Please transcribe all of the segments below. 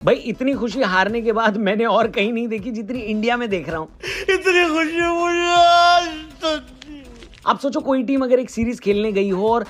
भाई इतनी खुशी हारने के बाद मैंने और कहीं नहीं देखी जितनी इंडिया में देख रहा हूँ। इतनी खुशी मुझे। आप सोचो कोई टीम अगर एक सीरीज खेलने गई हो और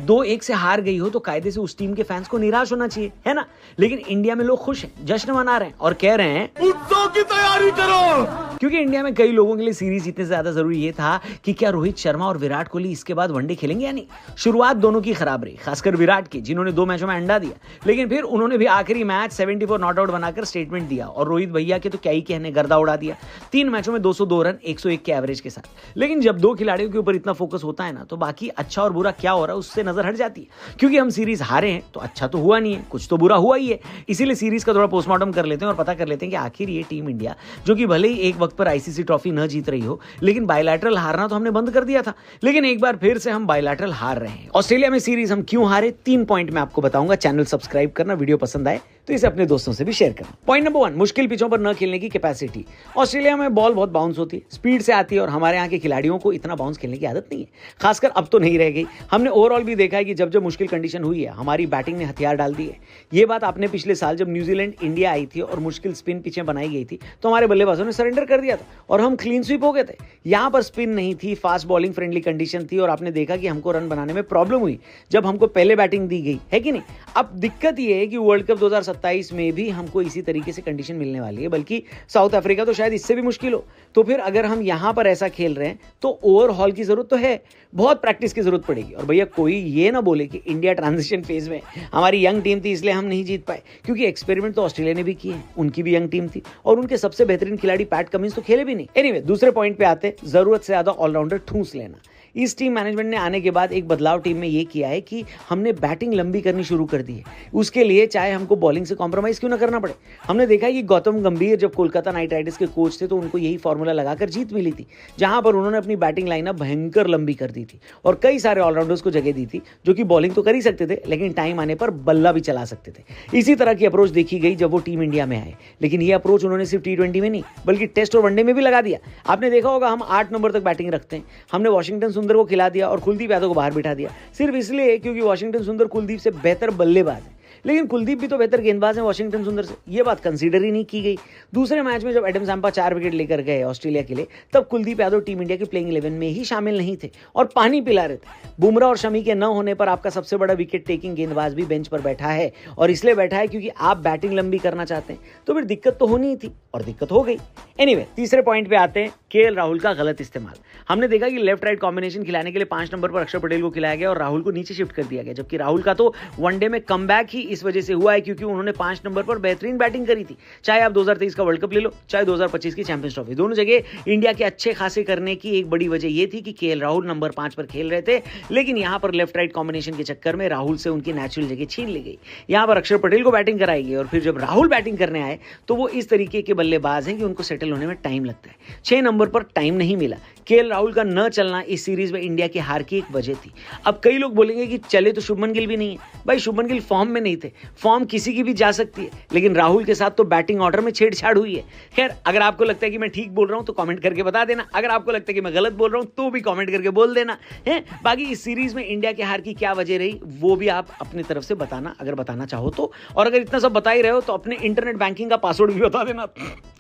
2-1 से हार गई हो तो कायदे से उस टीम के फैंस को निराश होना चाहिए, है ना। लेकिन इंडिया में लोग खुश हैं, जश्न मना रहे हैं और कह रहे हैं उत्सव की तैयारी करो। क्योंकि इंडिया में कई लोगों के लिए सीरीज इतने ज्यादा जरूरी ये था कि क्या रोहित शर्मा और विराट कोहली इसके बाद वनडे खेलेंगे या नहीं। शुरुआत दोनों की खराब रही, खासकर विराट की, जिन्होंने 2 मैचों में अंडा दिया। लेकिन फिर उन्होंने भी आखिरी मैच 74 नॉट आउट बनाकर स्टेटमेंट दिया और रोहित भैया के तो क्या ही कहने, गर्दा उड़ा दिया। 3 मैचों में 202 रन 101 के एवरेज के साथ। लेकिन जब 2 खिलाड़ियों के ऊपर इतना फोकस होता है ना, तो बाकी अच्छा और बुरा क्या हो रहा है उससे नजर हट जाती है। क्योंकि हम सीरीज हारे हैं तो अच्छा तो हुआ नहीं है, कुछ तो बुरा हुआ ही है। इसीलिए सीरीज का थोड़ा पोस्टमार्टम कर लेते हैं और पता कर लेते हैं कि आखिर ये टीम इंडिया, जो कि भले ही एक वक्त पर आईसीसी ट्रॉफी न जीत रही हो, लेकिन बायलैटरल हारना तो हमने बंद कर दिया था। लेकिन एक बार फिर से हम बायलैटरल हार रहे हैं। ऑस्ट्रेलिया में सीरीज हम क्यों हारे, 3 पॉइंट में आपको बताऊंगा। चैनल सब्सक्राइब करना, वीडियो पसंद आए तो इसे अपने दोस्तों से भी शेयर करना। पॉइंट नंबर 1, मुश्किल पिचों पर न खेलने की कैपेसिटी। ऑस्ट्रेलिया में बॉल बहुत बाउंस होती है, स्पीड से आती है और हमारे यहाँ के खिलाड़ियों को इतना बाउंस खेलने की आदत नहीं है। खासकर अब तो नहीं रह गई। हमने ओवरऑल भी देखा है कि जब जब मुश्किल कंडीशन हुई है, हमारी बैटिंग ने हथियार डाल दिए। ये बात आपने पिछले साल जब न्यूजीलैंड इंडिया आई थी और मुश्किल स्पिन पिचें बनाई गई थी तो हमारे बल्लेबाजों ने सरेंडर कर दिया था और हम क्लीन स्वीप हो गए थे। यहाँ पर स्पिन नहीं थी, फास्ट बॉलिंग फ्रेंडली कंडीशन थी और आपने देखा कि हमको रन बनाने में प्रॉब्लम हुई जब हमको पहले बैटिंग दी गई, है कि नहीं। अब दिक्कत यह है कि वर्ल्ड कप 2027 में भी हमको इसी तरीके से कंडीशन मिलने वाली है, बल्कि साउथ अफ्रीका तो शायद इससे भी मुश्किल हो। तो फिर अगर हम यहां पर ऐसा खेल रहे हैं तो ओवरहॉल की जरूरत तो है, बहुत प्रैक्टिस की जरूरत पड़ेगी। और भैया कोई ये ना बोले कि इंडिया ट्रांजिशन फेज में, हमारी यंग टीम थी इसलिए हम नहीं जीत पाए, क्योंकि एक्सपेरिमेंट तो ऑस्ट्रेलिया ने भी किए, उनकी भी यंग टीम थी और उनके सबसे बेहतरीन खिलाड़ी पैट कमिंस तो खेले भी नहीं। एनीवे, दूसरे पॉइंट पे आते, जरूरत से ज्यादा ऑलराउंडर ठूंस लेना। इस टीम मैनेजमेंट ने आने के बाद एक बदलाव टीम में यह किया है कि हमने बैटिंग लंबी करनी शुरू कर दी है। उसके लिए चाहे हमको बॉलिंग से कॉम्प्रोमाइज क्यों ना करना पड़े। हमने देखा है कि गौतम गंभीर जब कोलकाता नाइट राइडर्स के कोच थे तो उनको यही फॉर्मूला लगाकर जीत मिली थी, जहां पर उन्होंने अपनी बैटिंग लाइनअप भयंकर लंबी कर दी थी और कई सारे ऑलराउंडर्स को जगह दी थी जो कि बॉलिंग तो कर ही सकते थे लेकिन टाइम आने पर बल्ला भी चला सकते थे। इसी तरह की अप्रोच देखी गई जब वो टीम इंडिया में आए, लेकिन ये अप्रोच उन्होंने सिर्फ T20 में नहीं बल्कि टेस्ट और वनडे में भी लगा दिया। आपने देखा होगा हम 8 नंबर तक बैटिंग रखते हैं। हमने वॉशिंगटन सुंदर को खिला दिया और कुलदीप यादव को बाहर बिठा दिया, सिर्फ इसलिए क्योंकि वॉशिंगटन सुंदर कुलदीप से बेहतर बल्लेबाज है। लेकिन कुलदीप भी तो बेहतर गेंदबाज है वॉशिंगटन सुंदर से, ये बात कंसीडर ही नहीं की गई। दूसरे मैच में जब एडम जैम्पा 4 विकेट लेकर गए ऑस्ट्रेलिया के लिए, तब कुलदीप यादव टीम इंडिया की प्लेइंग 11 में ही शामिल नहीं थे और पानी पिला रहे थे। बुमराह और शमी के न होने पर आपका सबसे बड़ा विकेट टेकिंग गेंदबाज भी बेंच पर बैठा है और इसलिए बैठा है क्योंकि आप बैटिंग लंबी करना चाहते हैं। तो फिर दिक्कत तो होनी ही थी और दिक्कत हो गई। एनीवे, तीसरे पॉइंट पे आते हैं, केएल राहुल का गलत इस्तेमाल। हमने देखा कि लेफ्ट राइट कॉम्बिनेशन खिलाने के लिए 5 नंबर पर अक्षर पटेल को खिलाया गया और राहुल को नीचे शिफ्ट कर दिया गया, जबकि राहुल का तो वनडे में कमबैक ही इस वजह से हुआ है क्योंकि उन्होंने 5 नंबर पर बेहतरीन बैटिंग करी थी। चाहे आप 2023 का वर्ल्ड कप ले लो, चाहे 2025 की चैंपियंस ट्रॉफी, दोनों जगह इंडिया के अच्छे खासे करने की एक बड़ी वजह यह थी कि केएल राहुल नंबर 5 पर खेल रहे थे, लेकिन यहां पर लेफ्ट राइट कॉम्बिनेशन के चक्कर में राहुल से उनकी नेचुरल जगह छीन ली गई। यहां पर अक्षर पटेल को बैटिंग कराई गई और फिर जब राहुल बैटिंग करने आए तो वो इस तरीके के बल्लेबाज हैं कि उनको सेटल होने में टाइम लगता है। 6 नंबर पर टाइम नहीं मिला। केएल राहुल का न चलना इस सीरीज में इंडिया की हार की एक वजह थी। अब कई लोग बोलेंगे कि चले तो शुभमन गिल भी नहीं है। भाई शुभमन गिल फॉर्म में नहीं थे, फॉर्म किसी की भी जा सकती है, लेकिन राहुल के साथ तो बैटिंग ऑर्डर में छेड़छाड़ हुई है। खैर, अगर आपको लगता है कि मैं ठीक बोल रहा हूं तो कमेंट करके बता देना, अगर आपको लगता है कि मैं गलत बोल रहा हूं तो भी कमेंट करके बोल देना है। बाकी इस सीरीज में इंडिया की हार की क्या वजह रही वो भी आप अपनी तरफ से बताना, अगर बताना चाहो तो। और अगर इतना सब बता ही रहे हो तो अपने इंटरनेट बैंकिंग का पासवर्ड भी बता देना।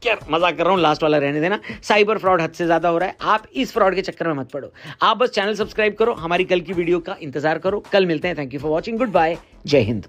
क्या मजाक कर रहा हूं, लास्ट वाला रहने देना। साइबर फ्रॉड हद से ज्यादा हो रहा है, आप इस फ्रॉड के चक्कर में मत पड़ो। आप बस चैनल सब्सक्राइब करो, हमारी कल की वीडियो का इंतजार करो। कल मिलते हैं। Thank you for watching, goodbye, जय हिंद।